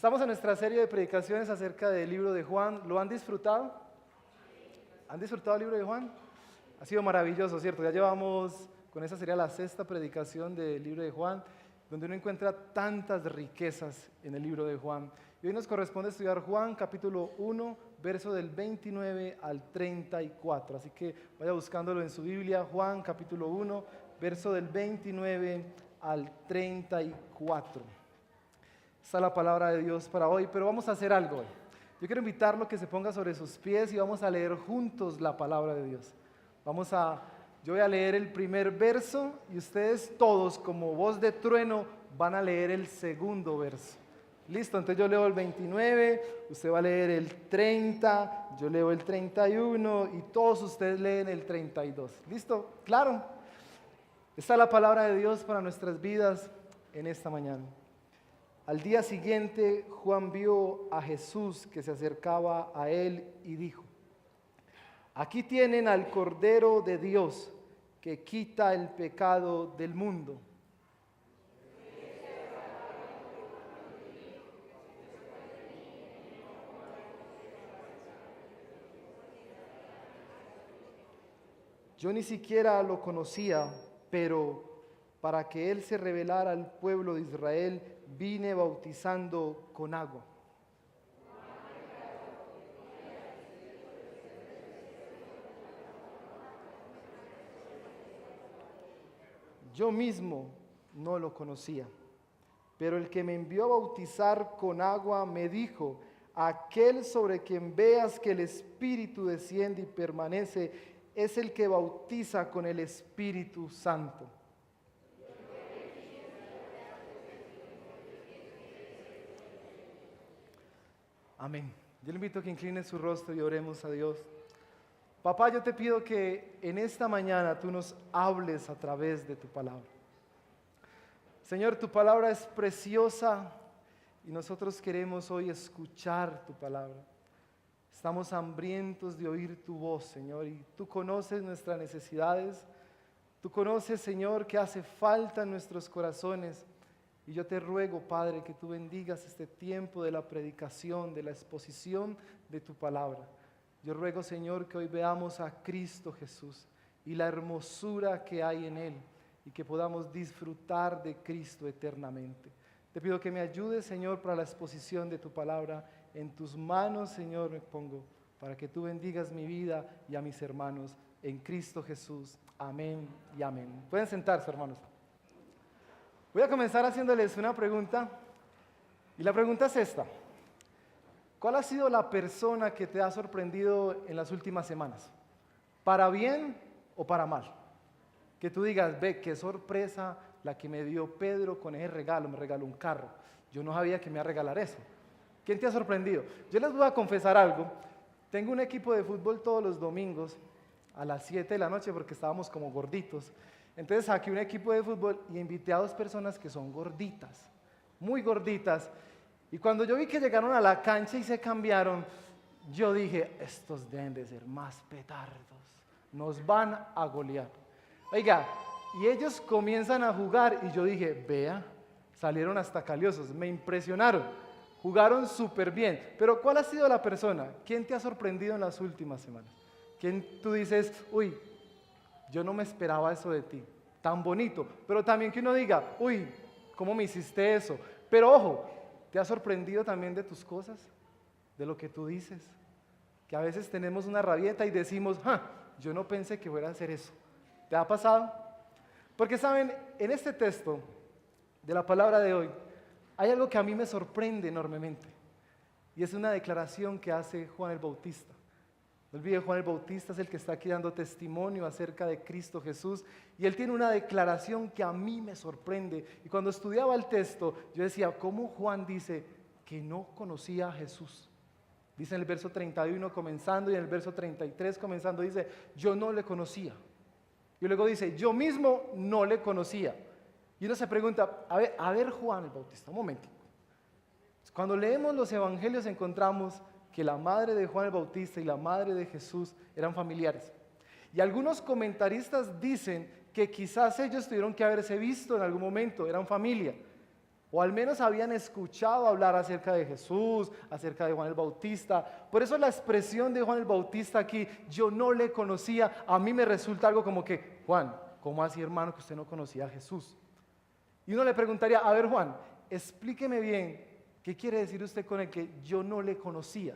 Estamos en nuestra serie de predicaciones acerca del libro de Juan. ¿Lo han disfrutado? ¿Han disfrutado el libro de Juan? Ha sido maravilloso, ¿cierto? Ya llevamos, con esa sería la sexta predicación del libro de Juan, donde uno encuentra tantas riquezas en el libro de Juan. Y hoy nos corresponde estudiar Juan capítulo 1, verso del 29 al 34. Así que vaya buscándolo en su Biblia, Juan capítulo 1, verso del 29 al 34. Está la palabra de Dios para hoy, pero vamos a hacer algo hoy. Yo quiero invitarlo a que se ponga sobre sus pies y vamos a leer juntos la palabra de Dios. Yo voy a leer el primer verso y ustedes todos, como voz de trueno, van a leer el segundo verso. Listo, entonces yo leo el 29, usted va a leer el 30, yo leo el 31 y todos ustedes leen el 32. ¿Listo? ¿Claro? Esta es la palabra de Dios para nuestras vidas en esta mañana. Al día siguiente, Juan vio a Jesús que se acercaba a él y dijo: aquí tienen al Cordero de Dios que quita el pecado del mundo. Yo ni siquiera lo conocía, pero para que él se revelara al pueblo de Israel, vine bautizando con agua. Yo mismo no lo conocía, pero el que me envió a bautizar con agua me dijo: aquel sobre quien veas que el Espíritu desciende y permanece, es el que bautiza con el Espíritu Santo. Amén. Yo le invito a que incline su rostro y oremos a Dios. Papá, yo te pido que en esta mañana tú nos hables a través de tu palabra. Señor, tu palabra es preciosa y nosotros queremos hoy escuchar tu palabra. Estamos hambrientos de oír tu voz, Señor, y tú conoces nuestras necesidades. Tú conoces, Señor, que hace falta en nuestros corazones. Y yo te ruego, Padre, que tú bendigas este tiempo de la predicación, de la exposición de tu palabra. Yo ruego, Señor, que hoy veamos a Cristo Jesús y la hermosura que hay en Él y que podamos disfrutar de Cristo eternamente. Te pido que me ayudes, Señor, para la exposición de tu palabra. En tus manos, Señor, me pongo para que tú bendigas mi vida y a mis hermanos en Cristo Jesús. Amén y amén. Pueden sentarse, hermanos. Voy a comenzar haciéndoles una pregunta, y la pregunta es esta: ¿cuál ha sido la persona que te ha sorprendido en las últimas semanas? ¿Para bien o para mal? Que tú digas: ve, qué sorpresa la que me dio Pedro con ese regalo, me regaló un carro. Yo no sabía que me iba a regalar eso. ¿Quién te ha sorprendido? Yo les voy a confesar algo. Tengo un equipo de fútbol todos los domingos a las 7 de la noche porque estábamos como gorditos. Entonces saqué un equipo de fútbol y invité a 2 personas que son gorditas, muy gorditas. Y cuando yo vi que llegaron a la cancha y se cambiaron, yo dije: estos deben de ser más petardos, nos van a golear. Oiga, y ellos comienzan a jugar y yo dije: vea, salieron hasta caliosos, me impresionaron, jugaron súper bien. Pero ¿cuál ha sido la persona? ¿Quién te ha sorprendido en las últimas semanas? ¿Quién tú dices: uy, yo no me esperaba eso de ti, tan bonito? Pero también que uno diga: uy, ¿cómo me hiciste eso? Pero ojo, ¿te ha sorprendido también de tus cosas? De lo que tú dices. Que a veces tenemos una rabieta y decimos: yo no pensé que fuera a hacer eso. ¿Te ha pasado? Porque saben, en este texto de la palabra de hoy hay algo que a mí me sorprende enormemente. Y es una declaración que hace Juan el Bautista. No olvide, Juan el Bautista es el que está aquí dando testimonio acerca de Cristo Jesús, y él tiene una declaración que a mí me sorprende. Y cuando estudiaba el texto, yo decía: ¿cómo Juan dice que no conocía a Jesús? Dice en el verso 31 comenzando y en el verso 33 comenzando, dice: yo no le conocía. Y luego dice: yo mismo no le conocía. Y uno se pregunta: a ver Juan el Bautista, un momento. Cuando leemos los evangelios encontramos que la madre de Juan el Bautista y la madre de Jesús eran familiares. Y algunos comentaristas dicen que quizás ellos tuvieron que haberse visto en algún momento, eran familia. o al menos habían escuchado hablar acerca de Jesús, acerca de Juan el Bautista. Por eso la expresión de Juan el Bautista aquí, yo no le conocía, a mí me resulta algo como que, Juan, ¿cómo así, hermano, que usted no conocía a Jesús? Y uno le preguntaría, a ver, Juan, explíqueme bien, ¿qué quiere decir usted con el que yo no le conocía?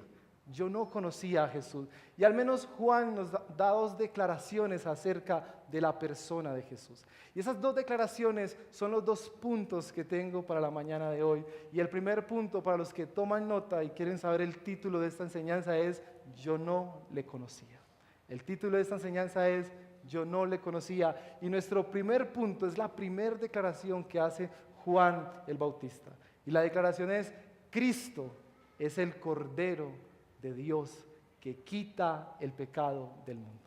Yo no conocía a Jesús. Y al menos Juan nos da dos declaraciones acerca de la persona de Jesús. Y esas dos declaraciones son los dos puntos que tengo para la mañana de hoy. Y el primer punto, para los que toman nota y quieren saber el título de esta enseñanza, es yo no le conocía. El título de esta enseñanza es yo no le conocía. Y nuestro primer punto es la primera declaración que hace Juan el Bautista. Y la declaración es, Cristo es el Cordero de Dios que quita el pecado del mundo.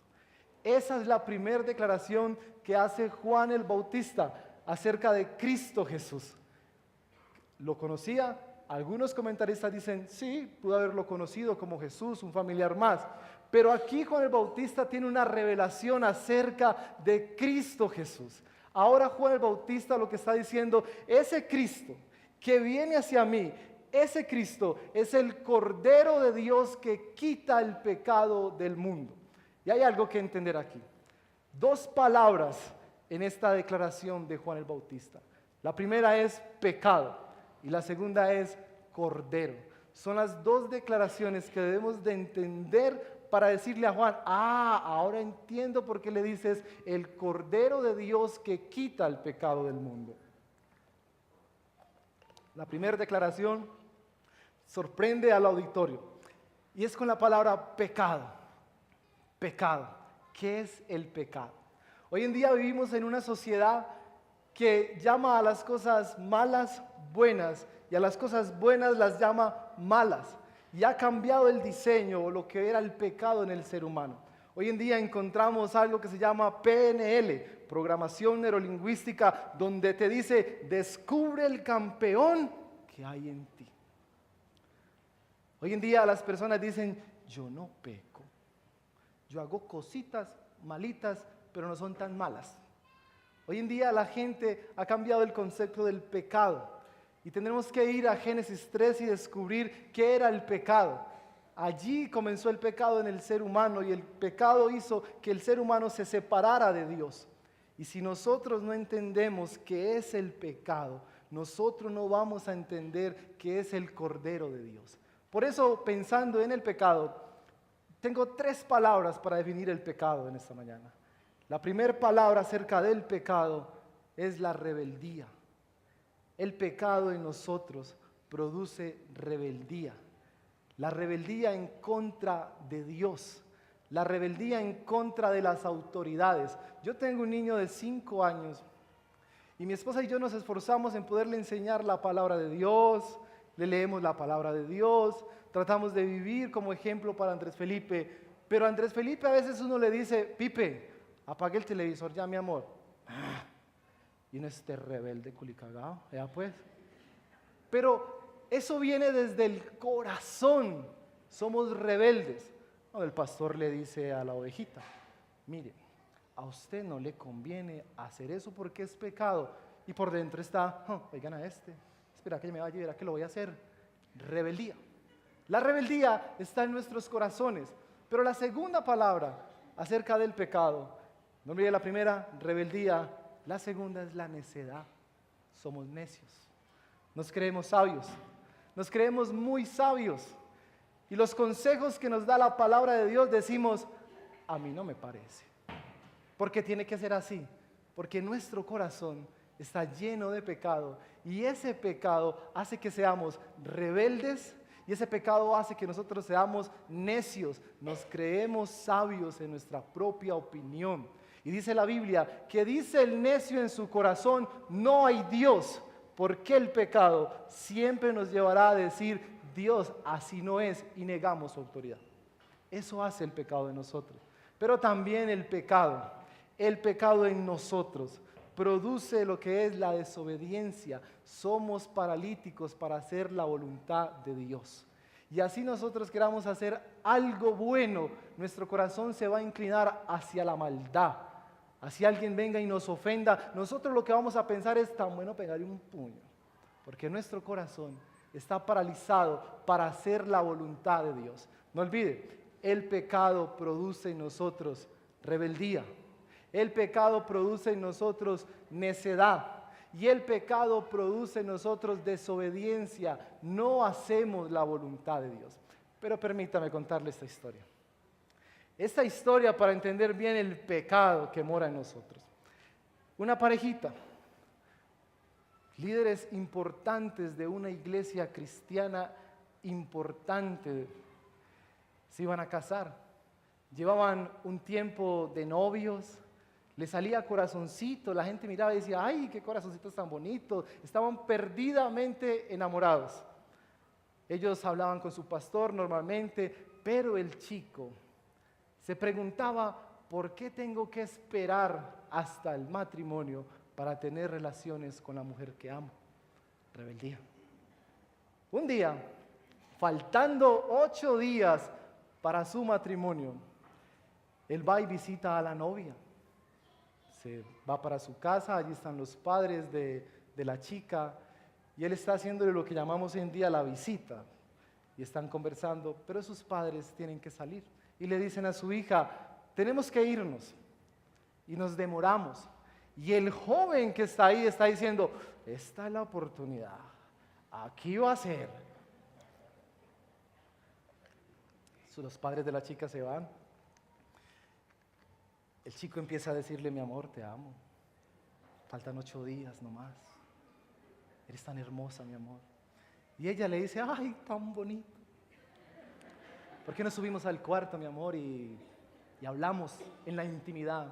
Esa es la primera declaración que hace Juan el Bautista acerca de Cristo Jesús. ¿Lo conocía? Algunos comentaristas dicen, sí, pudo haberlo conocido como Jesús, un familiar más. Pero aquí Juan el Bautista tiene una revelación acerca de Cristo Jesús. Ahora Juan el Bautista lo que está diciendo, ese Cristo que viene hacia mí, ese Cristo es el Cordero de Dios que quita el pecado del mundo. Y hay algo que entender aquí. Dos palabras en esta declaración de Juan el Bautista. La primera es pecado y la segunda es Cordero. Son las dos declaraciones que debemos de entender para decirle a Juan, ahora entiendo por qué le dices el Cordero de Dios que quita el pecado del mundo. La primera declaración sorprende al auditorio y es con la palabra pecado. Pecado. ¿Qué es el pecado? Hoy en día vivimos en una sociedad que llama a las cosas malas buenas y a las cosas buenas las llama malas. Y ha cambiado el diseño o lo que era el pecado en el ser humano. Hoy en día encontramos algo que se llama PNL, programación neurolingüística, donde te dice, descubre el campeón que hay en ti. Hoy en día las personas dicen, yo no peco, yo hago cositas malitas, pero no son tan malas. Hoy en día la gente ha cambiado el concepto del pecado y tendremos que ir a Génesis 3 y descubrir qué era el pecado. Allí comenzó el pecado en el ser humano y el pecado hizo que el ser humano se separara de Dios. Y si nosotros no entendemos qué es el pecado, nosotros no vamos a entender qué es el Cordero de Dios. Por eso, pensando en el pecado, tengo 3 palabras para definir el pecado en esta mañana. La primera palabra acerca del pecado es la rebeldía. El pecado en nosotros produce rebeldía. La rebeldía en contra de Dios. La rebeldía en contra de las autoridades. Yo tengo un niño de 5 años y mi esposa y yo nos esforzamos en poderle enseñar la palabra de Dios. Le leemos la palabra de Dios. Tratamos de vivir como ejemplo para Andrés Felipe. Pero a Andrés Felipe a veces uno le dice, Pipe, apague el televisor ya, mi amor. Y no esté rebelde, culicagao, ya pues. Pero eso viene desde el corazón. Somos rebeldes. No, el pastor le dice a la ovejita, mire, a usted no le conviene hacer eso porque es pecado. Y por dentro está, oigan a este, espera que me vaya y verá que lo voy a hacer. Rebeldía. La rebeldía está en nuestros corazones. Pero la segunda palabra acerca del pecado, no olvide la primera, rebeldía. La segunda es la necedad. Somos necios. Nos creemos sabios. Nos creemos muy sabios. Y los consejos que nos da la palabra de Dios decimos, a mí no me parece. Porque tiene que ser así. Porque nuestro corazón está lleno de pecado. Y ese pecado hace que seamos rebeldes. Y ese pecado hace que nosotros seamos necios. Nos creemos sabios en nuestra propia opinión. Y dice la Biblia que dice el necio en su corazón, no hay Dios. Porque el pecado siempre nos llevará a decir, Dios así no es, y negamos su autoridad. Eso hace el pecado en nosotros. Pero también el pecado en nosotros produce lo que es la desobediencia. Somos paralíticos para hacer la voluntad de Dios. Y así nosotros queramos hacer algo bueno, nuestro corazón se va a inclinar hacia la maldad. Así alguien venga y nos ofenda, nosotros lo que vamos a pensar es tan bueno pegarle un puño. porque nuestro corazón está paralizado para hacer la voluntad de Dios. No olvide, el pecado produce en nosotros rebeldía. El pecado produce en nosotros necedad. Y el pecado produce en nosotros desobediencia. No hacemos la voluntad de Dios. Pero permítame contarle esta historia. Esta historia para entender bien el pecado que mora en nosotros. Una parejita, líderes importantes de una iglesia cristiana importante, se iban a casar. Llevaban un tiempo de novios, les salía corazoncito, la gente miraba y decía, ¡ay, qué corazoncitos tan bonitos! Estaban perdidamente enamorados. Ellos hablaban con su pastor normalmente, pero el chico se preguntaba, ¿por qué tengo que esperar hasta el matrimonio para tener relaciones con la mujer que amo? Rebeldía. Un día, faltando 8 días para su matrimonio, él va y visita a la novia. Se va para su casa, allí están los padres de la chica y él está haciéndole lo que llamamos hoy en día la visita. Y están conversando, pero sus padres tienen que salir. Y le dicen a su hija, tenemos que irnos. Y nos demoramos. Y el joven que está ahí está diciendo, esta es la oportunidad. Aquí va a ser. Los padres de la chica se van. El chico empieza a decirle, mi amor, te amo. Faltan 8 días nomás. Eres tan hermosa, mi amor. Y ella le dice, ay, tan bonito. ¿Por qué no subimos al cuarto, mi amor, y hablamos en la intimidad?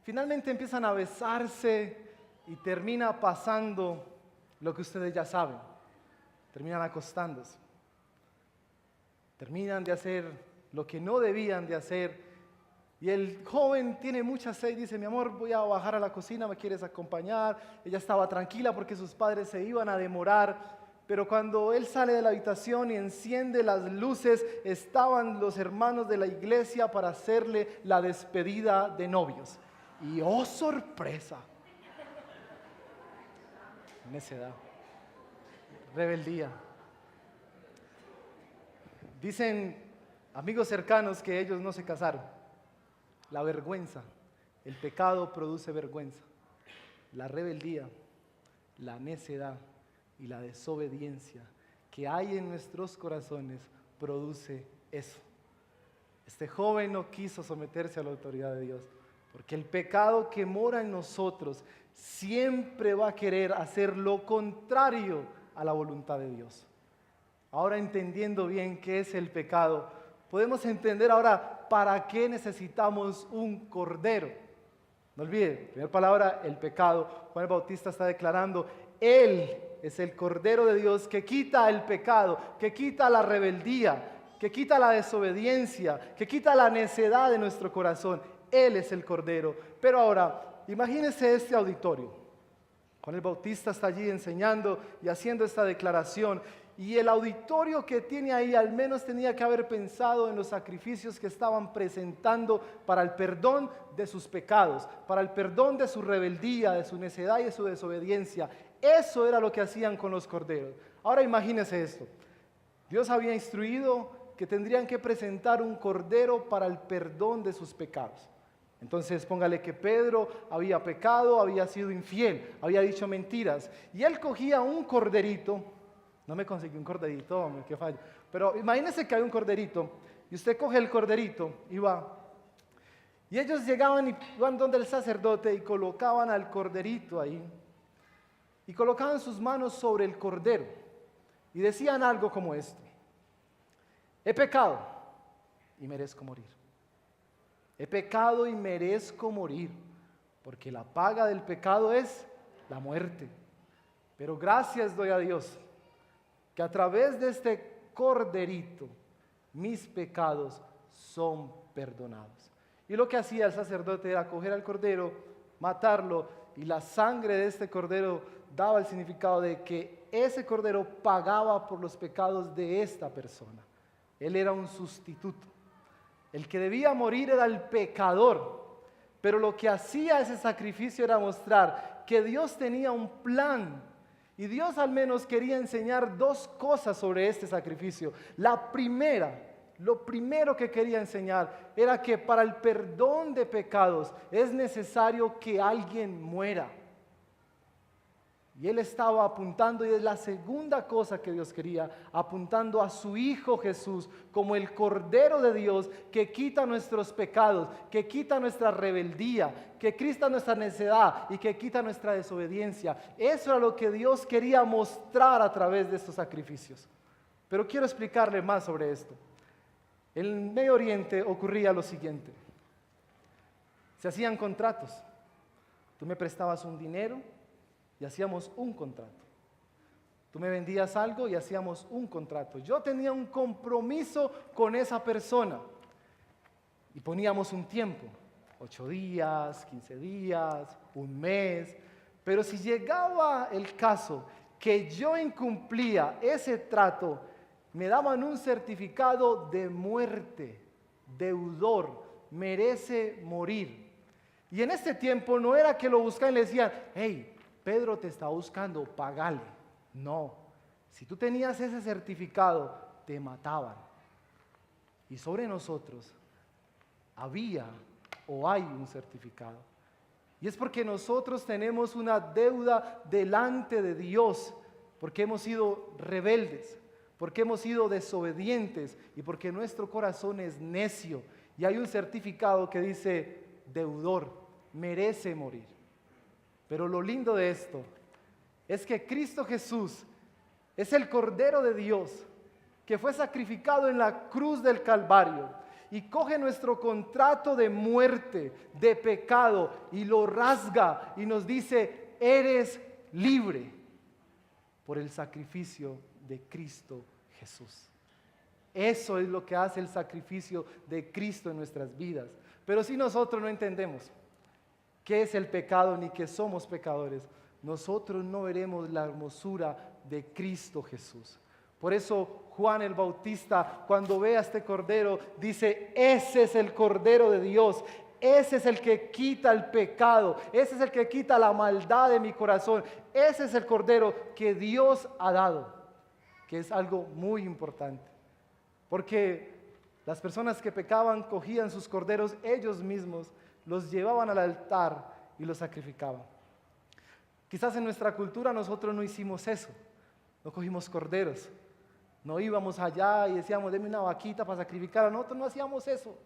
Finalmente empiezan a besarse y termina pasando lo que ustedes ya saben. Terminan acostándose. Terminan de hacer lo que no debían de hacer. Y el joven tiene mucha sed y dice, mi amor, voy a bajar a la cocina, ¿me quieres acompañar? Ella estaba tranquila porque sus padres se iban a demorar. Pero cuando él sale de la habitación y enciende las luces, estaban los hermanos de la iglesia para hacerle la despedida de novios. Y ¡oh, sorpresa! Necedad. Rebeldía. Dicen amigos cercanos que ellos no se casaron. La vergüenza, el pecado produce vergüenza. La rebeldía, la necedad y la desobediencia que hay en nuestros corazones produce eso. Este joven no quiso someterse a la autoridad de Dios, porque el pecado que mora en nosotros siempre va a querer hacer lo contrario a la voluntad de Dios. Ahora entendiendo bien qué es el pecado, podemos entender ahora para qué necesitamos un cordero. No olviden, primera palabra, el pecado. Juan el Bautista está declarando, Él es el Cordero de Dios que quita el pecado, que quita la rebeldía, que quita la desobediencia, que quita la necedad de nuestro corazón. Él es el Cordero. Pero ahora, imagínense este auditorio. Juan el Bautista está allí enseñando y haciendo esta declaración. Y el auditorio que tiene ahí al menos tenía que haber pensado en los sacrificios que estaban presentando para el perdón de sus pecados, para el perdón de su rebeldía, de su necedad y de su desobediencia. Eso era lo que hacían con los corderos. Ahora imagínense esto. Dios había instruido que tendrían que presentar un cordero para el perdón de sus pecados. Entonces póngale que Pedro había pecado, había sido infiel, había dicho mentiras. Y él cogía un corderito. No me conseguí un corderito, hombre, qué fallo. Pero imagínense que hay un corderito y usted coge el corderito y va. Y ellos llegaban y iban donde el sacerdote y colocaban al corderito ahí. Y colocaban sus manos sobre el cordero. Y decían algo como esto. He pecado y merezco morir. He pecado y merezco morir. Porque la paga del pecado es la muerte. Pero gracias doy a Dios que a través de este corderito mis pecados son perdonados. Y lo que hacía el sacerdote era coger al cordero, matarlo, y la sangre de este cordero daba el significado de que ese cordero pagaba por los pecados de esta persona. Él era un sustituto. El que debía morir era el pecador, pero lo que hacía ese sacrificio era mostrar que Dios tenía un plan. Y Dios al menos quería enseñar dos cosas sobre este sacrificio. La primera, lo primero que quería enseñar era que para el perdón de pecados es necesario que alguien muera. Y Él estaba apuntando, y es la segunda cosa que Dios quería, apuntando a su Hijo Jesús como el Cordero de Dios que quita nuestros pecados, que quita nuestra rebeldía, que quita nuestra necedad y que quita nuestra desobediencia. Eso era lo que Dios quería mostrar a través de estos sacrificios. Pero quiero explicarle más sobre esto. En el Medio Oriente ocurría lo siguiente. Se hacían contratos. Tú me prestabas un dinero y hacíamos un contrato. Tú me vendías algo y hacíamos un contrato. Yo tenía un compromiso con esa persona y poníamos un tiempo, 8 días, 15 días, un mes. Pero si llegaba el caso que yo incumplía ese trato, me daban un certificado de muerte, deudor, merece morir. Y en ese tiempo no era que lo buscaban y le decían, hey, Pedro te está buscando, pagale. No, si tú tenías ese certificado, te mataban. Y sobre nosotros había o hay un certificado. Y es porque nosotros tenemos una deuda delante de Dios, porque hemos sido rebeldes, porque hemos sido desobedientes y porque nuestro corazón es necio. Y hay un certificado que dice, deudor, merece morir. Pero lo lindo de esto es que Cristo Jesús es el Cordero de Dios que fue sacrificado en la cruz del Calvario y coge nuestro contrato de muerte, de pecado y lo rasga y nos dice, eres libre por el sacrificio de Cristo Jesús. Eso es lo que hace el sacrificio de Cristo en nuestras vidas. Pero si nosotros no entendemos qué es el pecado ni que somos pecadores, nosotros no veremos la hermosura de Cristo Jesús. Por eso Juan el Bautista, cuando ve a este Cordero, dice, ese es el Cordero de Dios, ese es el que quita el pecado, ese es el que quita la maldad de mi corazón, ese es el Cordero que Dios ha dado, que es algo muy importante. Porque las personas que pecaban cogían sus corderos ellos mismos, los llevaban al altar y los sacrificaban. Quizás en nuestra cultura nosotros no hicimos eso, no cogimos corderos, no íbamos allá y decíamos, deme una vaquita para sacrificar. Nosotros no hacíamos eso,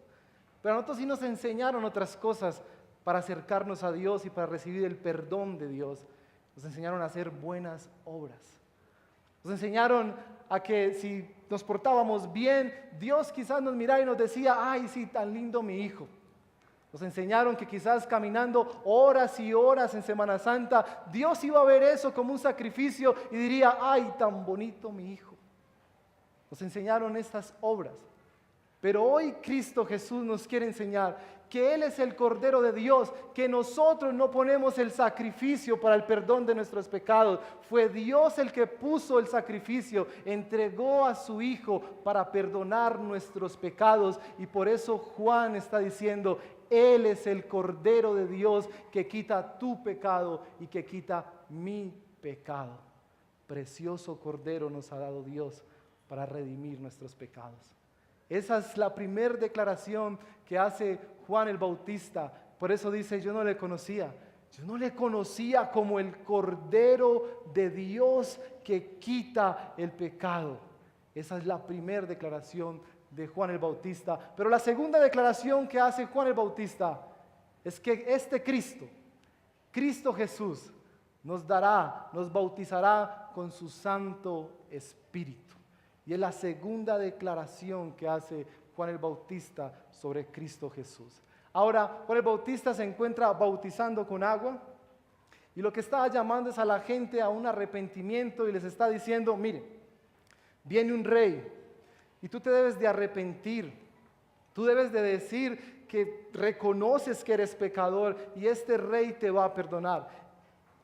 pero a nosotros sí nos enseñaron otras cosas para acercarnos a Dios y para recibir el perdón de Dios. Nos enseñaron a hacer buenas obras. Nos enseñaron a que si nos portábamos bien, Dios quizás nos miraba y nos decía, ay, sí, tan lindo mi hijo. Nos enseñaron que quizás caminando horas y horas en Semana Santa, Dios iba a ver eso como un sacrificio y diría, ay, tan bonito mi hijo. Nos enseñaron estas obras. Pero hoy Cristo Jesús nos quiere enseñar que Él es el Cordero de Dios, que nosotros no ponemos el sacrificio para el perdón de nuestros pecados. Fue Dios el que puso el sacrificio, entregó a su Hijo para perdonar nuestros pecados. Y por eso Juan está diciendo, Él es el Cordero de Dios que quita tu pecado y que quita mi pecado. Precioso Cordero nos ha dado Dios para redimir nuestros pecados. Esa es la primera declaración que hace Juan el Bautista. Por eso dice, yo no le conocía. Yo no le conocía como el Cordero de Dios que quita el pecado. Esa es la primera declaración de Juan el Bautista. Pero la segunda declaración que hace Juan el Bautista es que este Cristo, Cristo Jesús, nos bautizará con su Santo Espíritu. Y es la segunda declaración que hace Juan el Bautista sobre Cristo Jesús. Ahora, Juan el Bautista se encuentra bautizando con agua y lo que está llamando es a la gente a un arrepentimiento y les está diciendo, miren, viene un rey y tú te debes de arrepentir. Tú debes de decir que reconoces que eres pecador y este rey te va a perdonar.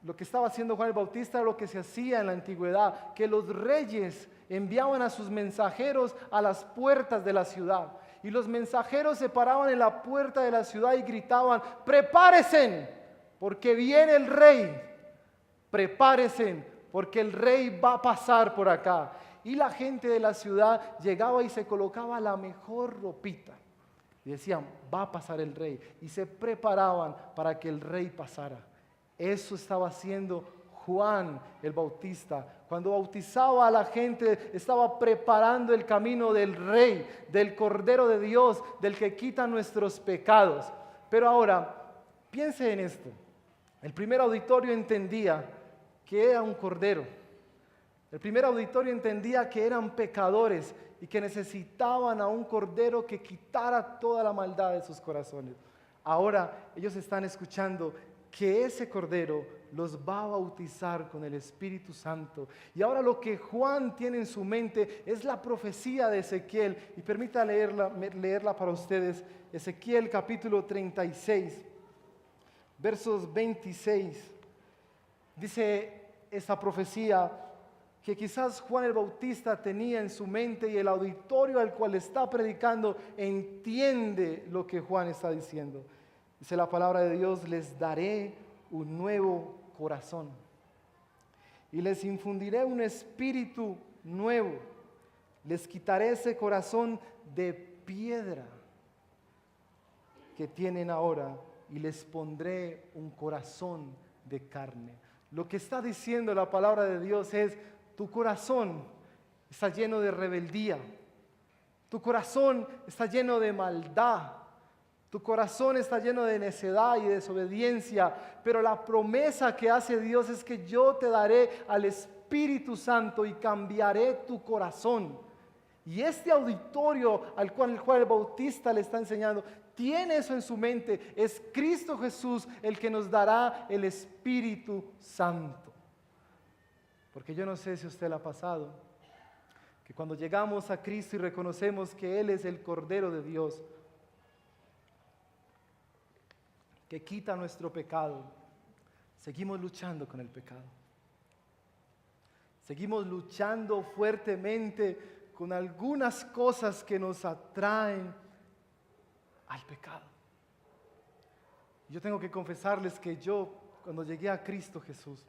Lo que estaba haciendo Juan el Bautista era lo que se hacía en la antigüedad, que los reyes enviaban a sus mensajeros a las puertas de la ciudad. Y los mensajeros se paraban en la puerta de la ciudad y gritaban, prepárense, porque viene el rey. Prepárense, porque el rey va a pasar por acá. Y la gente de la ciudad llegaba y se colocaba la mejor ropita. Y decían, va a pasar el rey. Y se preparaban para que el rey pasara. Eso estaba haciendo Juan el Bautista. Cuando bautizaba a la gente, estaba preparando el camino del rey, del Cordero de Dios, del que quita nuestros pecados. Pero ahora, piense en esto. El primer auditorio entendía que era un cordero. El primer auditorio entendía que eran pecadores y que necesitaban a un cordero que quitara toda la maldad de sus corazones. Ahora ellos están escuchando que ese cordero los va a bautizar con el Espíritu Santo. Y ahora lo que Juan tiene en su mente es la profecía de Ezequiel. Y permítanme leerla para ustedes. Ezequiel capítulo 36, versos 26. Dice esta profecía que quizás Juan el Bautista tenía en su mente, y el auditorio al cual está predicando entiende lo que Juan está diciendo. Dice la palabra de Dios: les daré un nuevo corazón y les infundiré un espíritu nuevo. Les quitaré ese corazón de piedra que tienen ahora y les pondré un corazón de carne. Lo que está diciendo la palabra de Dios es: tu corazón está lleno de rebeldía, tu corazón está lleno de maldad, tu corazón está lleno de necedad y desobediencia, pero la promesa que hace Dios es que yo te daré al Espíritu Santo y cambiaré tu corazón. Y este auditorio al cual el Bautista le está enseñando tiene eso en su mente. Es Cristo Jesús el que nos dará el Espíritu Santo. Porque yo no sé si a usted le ha pasado que cuando llegamos a Cristo y reconocemos que Él es el Cordero de Dios, que quita nuestro pecado, seguimos luchando con el pecado. Seguimos luchando fuertemente con algunas cosas que nos atraen al pecado. Yo tengo que confesarles que yo, cuando llegué a Cristo Jesús,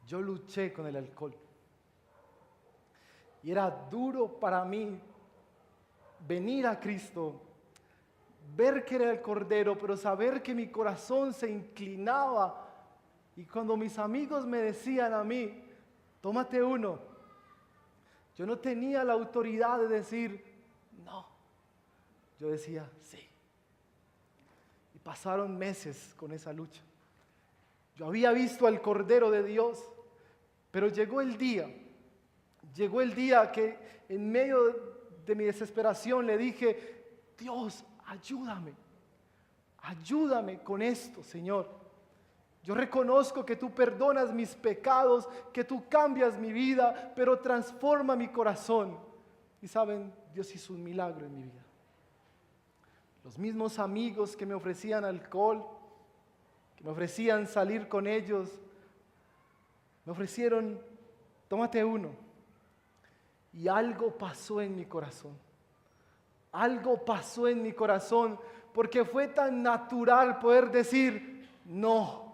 yo luché con el alcohol. Y era duro para mí venir a Cristo, ver que era el Cordero, pero saber que mi corazón se inclinaba. Y cuando mis amigos me decían a mí, tómate uno, yo no tenía la autoridad de decir no. Yo decía sí. Y pasaron meses con esa lucha. Yo había visto al Cordero de Dios, pero llegó el día que en medio de mi desesperación le dije: Dios, ayúdame con esto, Señor. Yo reconozco que tú perdonas mis pecados, que tú cambias mi vida, pero transforma mi corazón. Y saben, Dios hizo un milagro en mi vida. Los mismos amigos que me ofrecían alcohol, que me ofrecían salir con ellos, me ofrecieron: tómate uno. Y algo pasó en mi corazón. Algo pasó en mi corazón, porque fue tan natural poder decir no.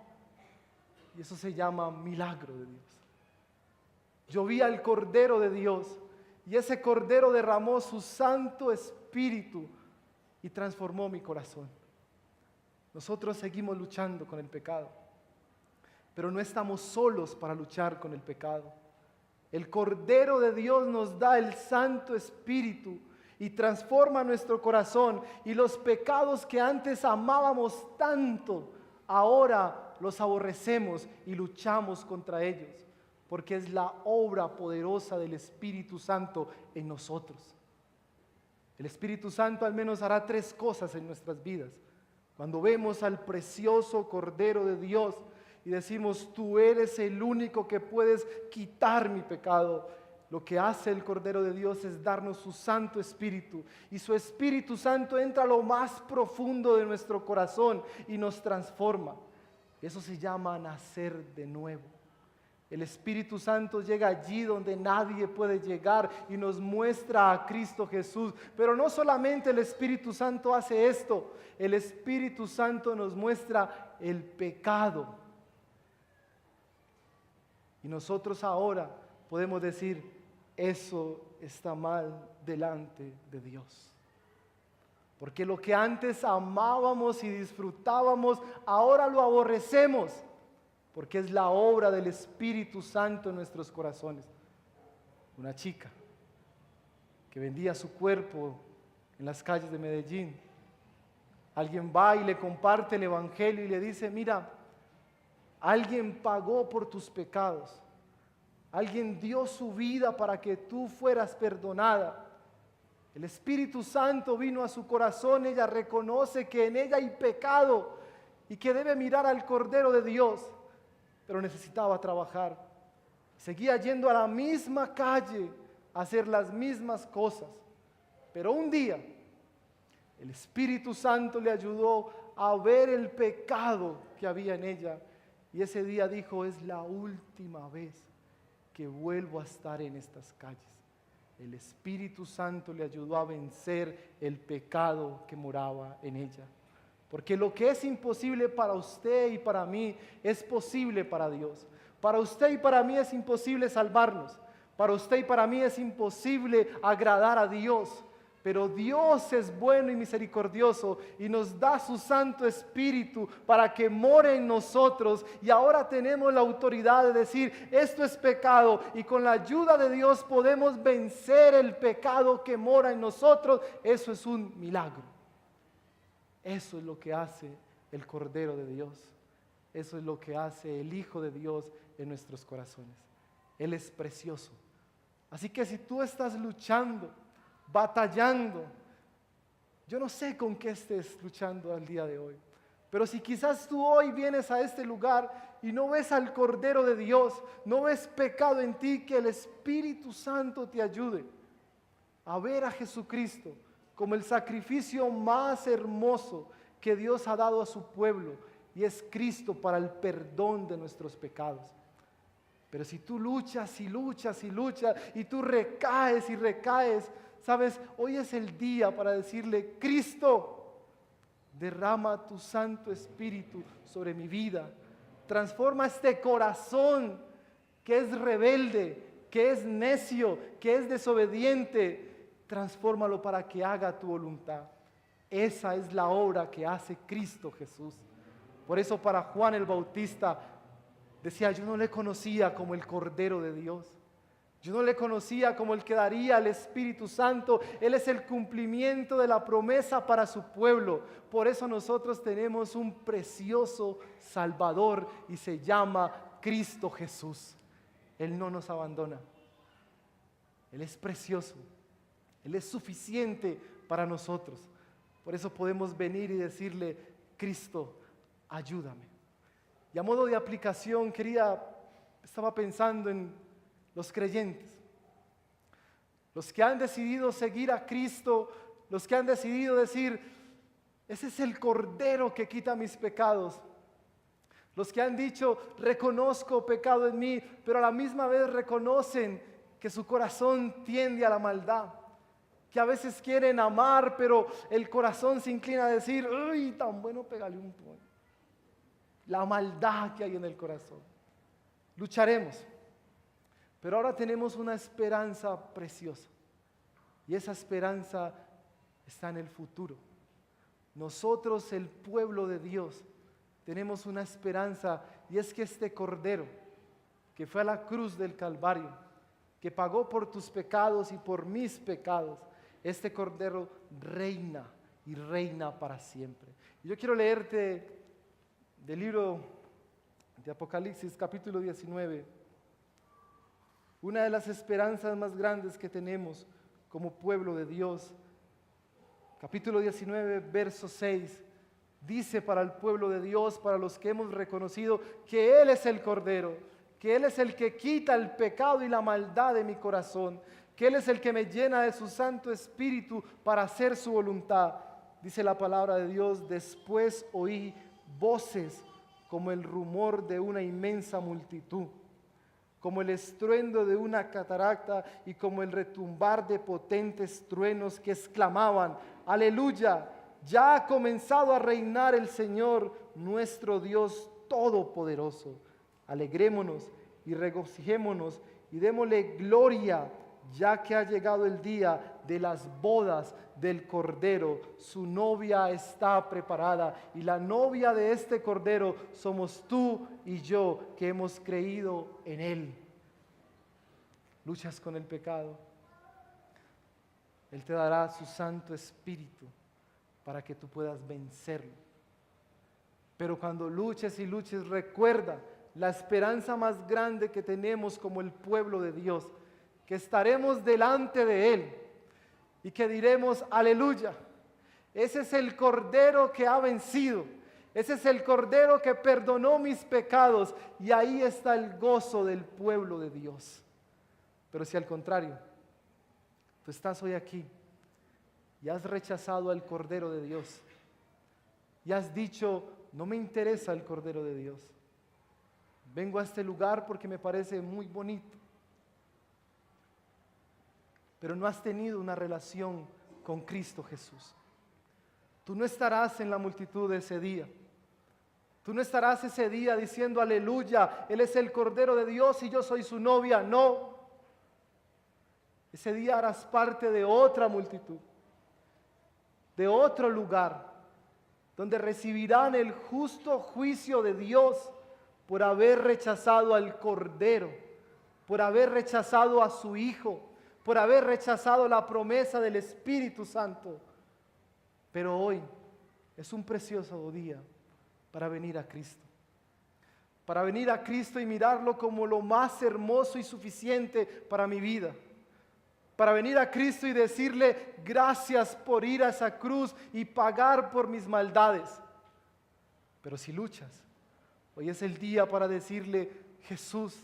Y eso se llama milagro de Dios. Yo vi al Cordero de Dios, y ese Cordero derramó su Santo Espíritu y transformó mi corazón. Nosotros seguimos luchando con el pecado, pero no estamos solos para luchar con el pecado. El Cordero de Dios nos da el Santo Espíritu y transforma nuestro corazón, y los pecados que antes amábamos tanto, ahora los aborrecemos y luchamos contra ellos, porque es la obra poderosa del Espíritu Santo en nosotros. El Espíritu Santo al menos hará 3 cosas en nuestras vidas. Cuando vemos al precioso Cordero de Dios y decimos: tú eres el único que puedes quitar mi pecado, lo que hace el Cordero de Dios es darnos su Santo Espíritu, y su Espíritu Santo entra a lo más profundo de nuestro corazón y nos transforma. Eso se llama nacer de nuevo. El Espíritu Santo llega allí donde nadie puede llegar y nos muestra a Cristo Jesús. Pero no solamente el Espíritu Santo hace esto, el Espíritu Santo nos muestra el pecado. Y nosotros ahora podemos decir, eso está mal delante de Dios. Porque lo que antes amábamos y disfrutábamos, ahora lo aborrecemos. Porque es la obra del Espíritu Santo en nuestros corazones. Una chica que vendía su cuerpo en las calles de Medellín. Alguien va y le comparte el evangelio y le dice, mira, alguien pagó por tus pecados. Alguien dio su vida para que tú fueras perdonada. El Espíritu Santo vino a su corazón, ella reconoce que en ella hay pecado y que debe mirar al Cordero de Dios, pero necesitaba trabajar. Seguía yendo a la misma calle a hacer las mismas cosas, pero un día el Espíritu Santo le ayudó a ver el pecado que había en ella y ese día dijo, es la última vez que vuelvo a estar en estas calles. El Espíritu Santo le ayudó a vencer el pecado que moraba en ella. Porque lo que es imposible para usted y para mí es posible para Dios. Para usted y para mí es imposible salvarnos. Para usted y para mí es imposible agradar a Dios. Pero Dios es bueno y misericordioso y nos da su Santo Espíritu para que more en nosotros. Y ahora tenemos la autoridad de decir, esto es pecado. Y con la ayuda de Dios podemos vencer el pecado que mora en nosotros. Eso es un milagro. Eso es lo que hace el Cordero de Dios. Eso es lo que hace el Hijo de Dios en nuestros corazones. Él es precioso. Así que si tú estás luchando, batallando, yo no sé con qué estés luchando al día de hoy, pero si quizás tú hoy vienes a este lugar y no ves al Cordero de Dios, no ves pecado en ti, que el Espíritu Santo te ayude a ver a Jesucristo como el sacrificio más hermoso que Dios ha dado a su pueblo, y es Cristo para el perdón de nuestros pecados. Pero si tú luchas y luchas y luchas y tú recaes y recaes, sabes, hoy es el día para decirle, Cristo, derrama tu Santo Espíritu sobre mi vida. Transforma este corazón que es rebelde, que es necio, que es desobediente. Transfórmalo para que haga tu voluntad. Esa es la obra que hace Cristo Jesús. Por eso para Juan el Bautista decía, yo no le conocía como el Cordero de Dios. Yo no le conocía como el que daría el Espíritu Santo. Él es el cumplimiento de la promesa para su pueblo. Por eso nosotros tenemos un precioso Salvador y se llama Cristo Jesús. Él no nos abandona. Él es precioso. Él es suficiente para nosotros. Por eso podemos venir y decirle, Cristo, ayúdame. Y a modo de aplicación estaba pensando en los creyentes, los que han decidido seguir a Cristo, los que han decidido decir, ese es el Cordero que quita mis pecados. Los que han dicho, reconozco pecado en mí, pero a la misma vez reconocen que su corazón tiende a la maldad. Que a veces quieren amar, pero el corazón se inclina a decir, uy, tan bueno pegarle un puño. La maldad que hay en el corazón. Lucharemos, pero ahora tenemos una esperanza preciosa. Y esa esperanza está en el futuro. Nosotros, el pueblo de Dios, tenemos una esperanza, y es que este Cordero, que fue a la cruz del Calvario, que pagó por tus pecados y por mis pecados, este Cordero reina y reina para siempre. Y yo quiero leerte del libro de Apocalipsis, capítulo 19, una de las esperanzas más grandes que tenemos como pueblo de Dios. Capítulo 19, verso 6, dice para el pueblo de Dios, para los que hemos reconocido que Él es el Cordero, que Él es el que quita el pecado y la maldad de mi corazón, que Él es el que me llena de su Santo Espíritu para hacer su voluntad. Dice la palabra de Dios, después oí voces como el rumor de una inmensa multitud, como el estruendo de una catarata y como el retumbar de potentes truenos que exclamaban, aleluya, ya ha comenzado a reinar el Señor, nuestro Dios Todopoderoso. Alegrémonos y regocijémonos y démosle gloria, ya que ha llegado el día de las bodas del Cordero. Su novia está preparada y la novia de este Cordero somos tú y yo, que hemos creído en Él. Luchas con el pecado, Él te dará su Santo Espíritu para que tú puedas vencerlo. Pero cuando luches y luches, recuerda la esperanza más grande que tenemos como el pueblo de Dios, que estaremos delante de Él y que diremos aleluya. Ese es el Cordero que ha vencido. Ese es el Cordero que perdonó mis pecados, y ahí está el gozo del pueblo de Dios. Pero si al contrario, tú estás hoy aquí y has rechazado al Cordero de Dios y has dicho, no me interesa el Cordero de Dios, vengo a este lugar porque me parece muy bonito, pero no has tenido una relación con Cristo Jesús, tú no estarás en la multitud de ese día. Tú no estarás ese día diciendo aleluya, Él es el Cordero de Dios y yo soy su novia. No. Ese día harás parte de otra multitud, de otro lugar, donde recibirán el justo juicio de Dios por haber rechazado al Cordero, por haber rechazado a su Hijo, por haber rechazado la promesa del Espíritu Santo. Pero hoy es un precioso día para venir a Cristo. Para venir a Cristo y mirarlo como lo más hermoso y suficiente para mi vida. Para venir a Cristo y decirle gracias por ir a esa cruz y pagar por mis maldades. Pero si luchas, hoy es el día para decirle, Jesús,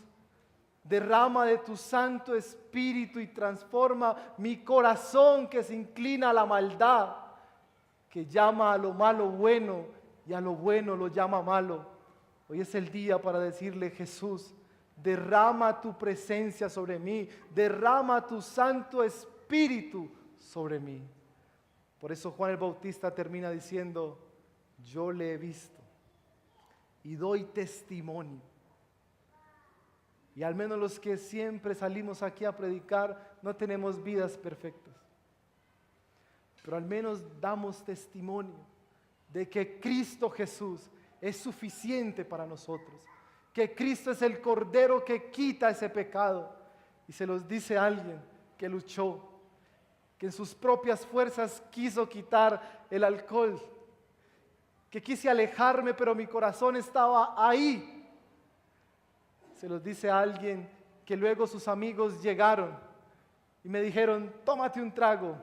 derrama de tu Santo Espíritu y transforma mi corazón que se inclina a la maldad, que llama a lo malo bueno y a lo bueno lo llama malo. Hoy es el día para decirle, Jesús, derrama tu presencia sobre mí, derrama tu Santo Espíritu sobre mí. Por eso Juan el Bautista termina diciendo, yo le he visto y doy testimonio. Y al menos los que siempre salimos aquí a predicar, no tenemos vidas perfectas. Pero al menos damos testimonio de que Cristo Jesús es suficiente para nosotros, que Cristo es el Cordero que quita ese pecado. Y se los dice alguien que luchó, que en sus propias fuerzas quiso quitar el alcohol, que quise alejarme, pero mi corazón estaba ahí. Se los dice alguien que luego sus amigos llegaron y me dijeron, tómate un trago.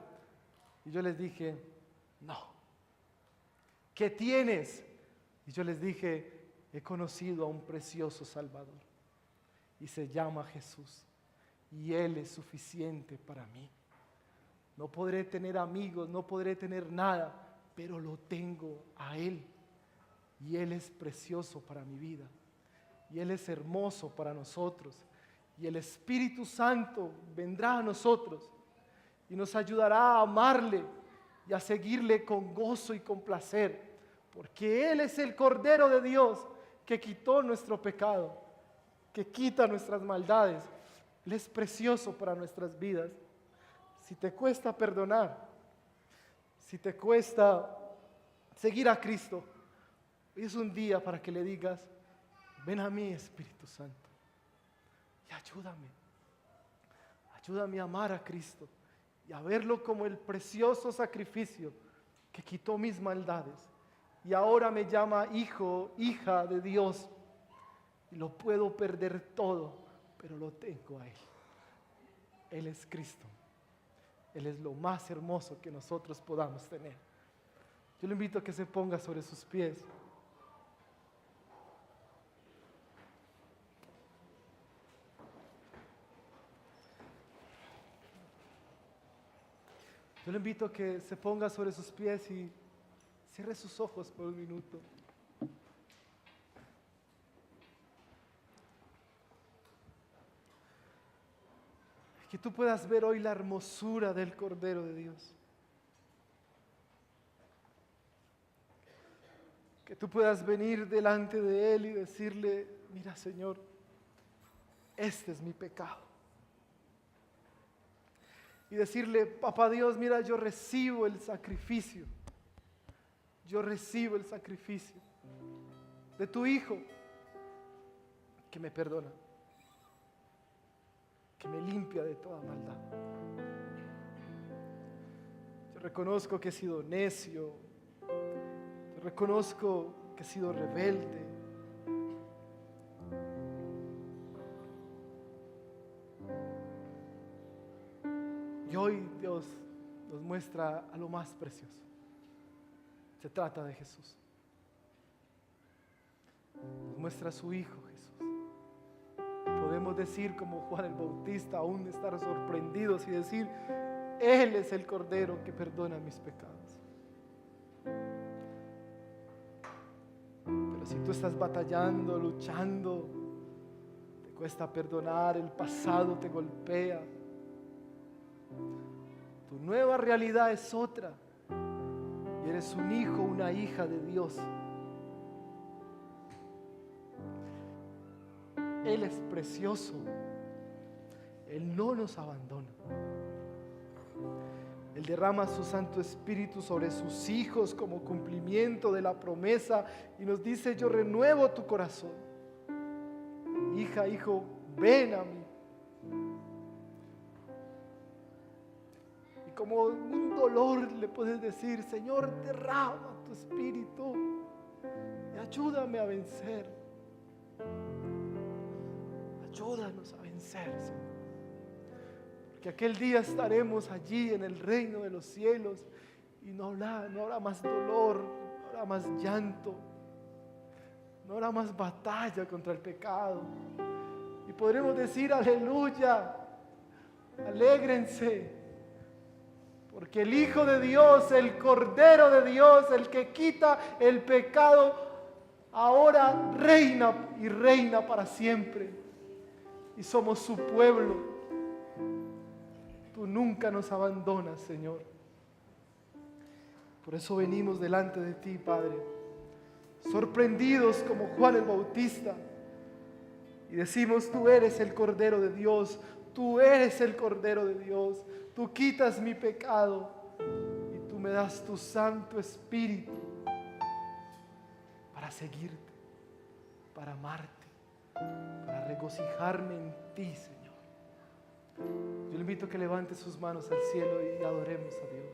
Y yo les dije, no. ¿Qué tienes? Y yo les dije, he conocido a un precioso Salvador y se llama Jesús y Él es suficiente para mí. No podré tener amigos, no podré tener nada, pero lo tengo a Él y Él es precioso para mi vida y Él es hermoso para nosotros y el Espíritu Santo vendrá a nosotros y nos ayudará a amarle y a seguirle con gozo y con placer, porque Él es el Cordero de Dios que quitó nuestro pecado, que quita nuestras maldades. Él es precioso para nuestras vidas. Si te cuesta perdonar, si te cuesta seguir a Cristo, hoy es un día para que le digas, ven a mí, Espíritu Santo, y ayúdame a amar a Cristo y a verlo como el precioso sacrificio que quitó mis maldades y ahora me llama hijo, hija de Dios, y lo puedo perder todo, pero lo tengo a Él. Él es Cristo. Él es lo más hermoso que nosotros podamos tener. Yo le invito a que se ponga sobre sus pies. Yo le invito a que se ponga sobre sus pies y cierre sus ojos por un minuto. Que tú puedas ver hoy la hermosura del Cordero de Dios. Que tú puedas venir delante de Él y decirle, mira Señor, este es mi pecado. Y decirle, papá Dios, mira, yo recibo el sacrificio. Yo recibo el sacrificio de tu Hijo que me perdona, que me limpia de toda maldad. Yo reconozco que he sido necio, yo reconozco que he sido rebelde. Y hoy Dios nos muestra a lo más precioso. Se trata de Jesús. Nos muestra a su Hijo Jesús. Podemos decir como Juan el Bautista, aún estar sorprendidos y decir, Él es el Cordero que perdona mis pecados. Pero si tú estás batallando, luchando, te cuesta perdonar, el pasado te golpea, tu nueva realidad es otra y eres un hijo, una hija de Dios. Él es precioso, Él no nos abandona. Él derrama su Santo Espíritu sobre sus hijos como cumplimiento de la promesa y nos dice, yo renuevo tu corazón. Hija, hijo, ven a mí. Como un dolor le puedes decir, Señor, derrama tu espíritu y ayúdame a vencer. Ayúdanos a vencer, Señor. Porque aquel día estaremos allí en el reino de los cielos y no habrá más dolor, no habrá más llanto, no habrá más batalla contra el pecado. Y podremos decir, aleluya, alégrense. Porque el Hijo de Dios, el Cordero de Dios, el que quita el pecado, ahora reina y reina para siempre. Y somos su pueblo. Tú nunca nos abandonas, Señor. Por eso venimos delante de ti, Padre, sorprendidos como Juan el Bautista. Y decimos, tú eres el Cordero de Dios, tú eres el Cordero de Dios. Tú quitas mi pecado y tú me das tu Santo Espíritu para seguirte, para amarte, para regocijarme en ti, Señor. Yo le invito a que levante sus manos al cielo y adoremos a Dios.